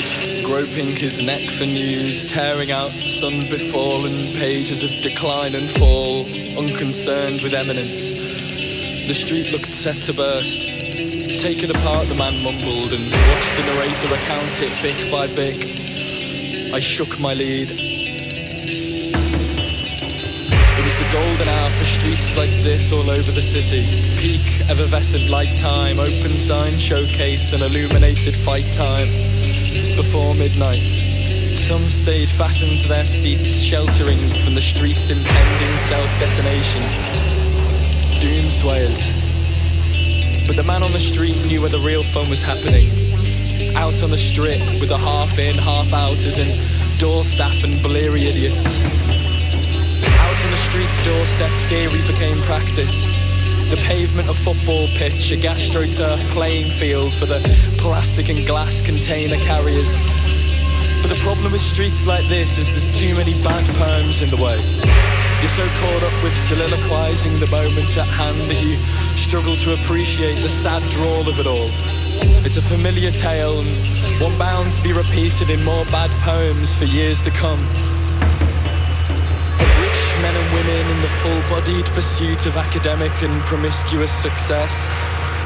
road, groping his neck for news, tearing out sun-befallen pages of decline and fall, unconcerned with eminence. The street looked set to burst. Take it apart, the man mumbled, and watched the narrator recount it bick by bick. I shook my lead. It was the golden hour for streets like this all over the city. Peak, effervescent light time, open sign, showcase, and illuminated fight time. Before midnight, some stayed fastened to their seats, sheltering from the street's impending self-detonation. Doomswayers. But the man on the street knew where the real fun was happening. Out on the strip with the half in, half outers and door staff and bleary idiots. Out on the street's doorstep, theory became practice. The pavement a football pitch, a gastroturf playing field for the plastic and glass container carriers. But the problem with streets like this is there's too many bad poems in the way. You're so caught up with soliloquizing the moment at hand that you struggle to appreciate the sad drawl of it all. It's a familiar tale and one bound to be repeated in more bad poems for years to come. Of rich men and women in the full-bodied pursuit of academic and promiscuous success,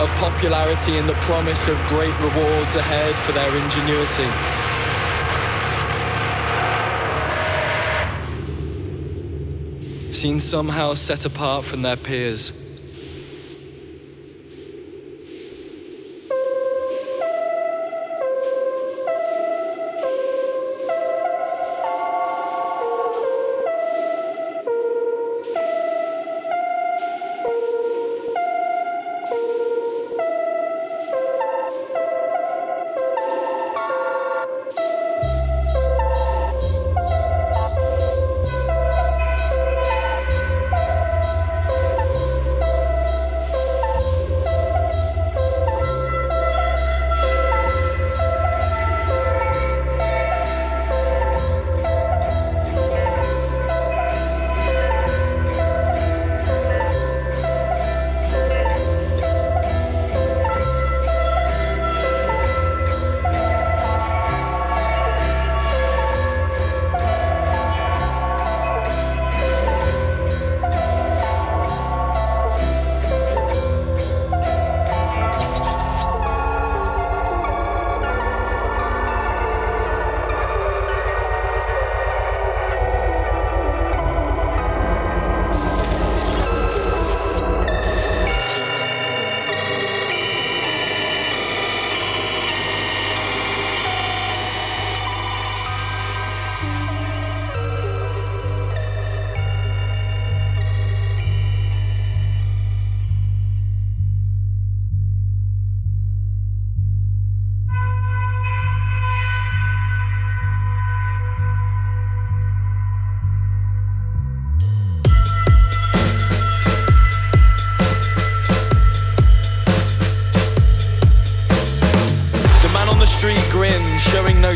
of popularity and the promise of great rewards ahead for their ingenuity. Seen somehow set apart from their peers.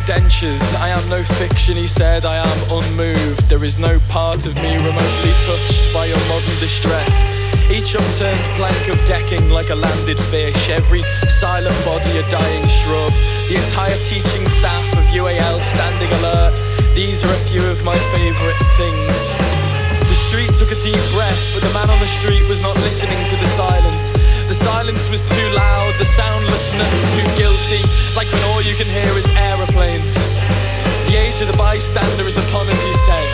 Dentures. I am no fiction, he said, I am unmoved. There is no part of me remotely touched by your modern distress. Each upturned plank of decking like a landed fish, every silent body a dying shrub, the entire teaching staff of UAL standing alert. These are a few of my favourite things. The street took a deep breath, but the man on the street was not listening to the silence. The silence was too loud, the soundlessness too guilty, like when all you can hear is aeroplanes. The age of the bystander is upon us, he said.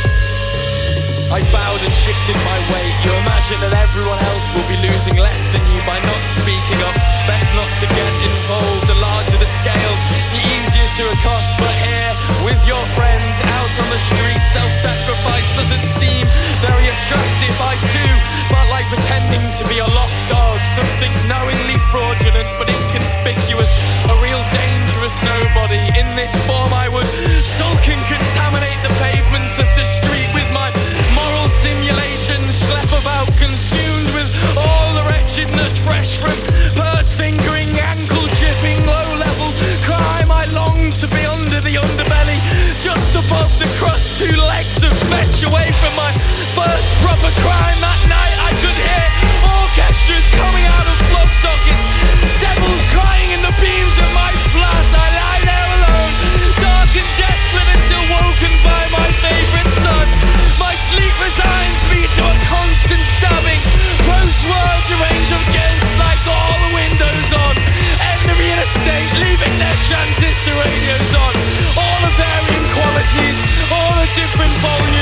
I bowed and shifted my weight. You imagine that everyone else will be losing less than you by not speaking up. Best not to get involved. The larger the scale, the easier to accost. But here, with your friends out on the street, self-sacrifice doesn't seem very attractive. I too felt like pretending to be a lost dog, something knowingly fraudulent but inconspicuous, a real dangerous nobody. In this form I would sulk and contaminate the pavements of the street with my moral simulations, schlep about consumed with all the wretchedness fresh from purse fingering, ankle chipping, low-level crime. I long to be under the underbelly, just above the crust, 2 legs of fetch away from my first proper crime. That night I could hear orchestras coming out of plug sockets, devils crying in the beams of my flat. I lie there alone, different volume.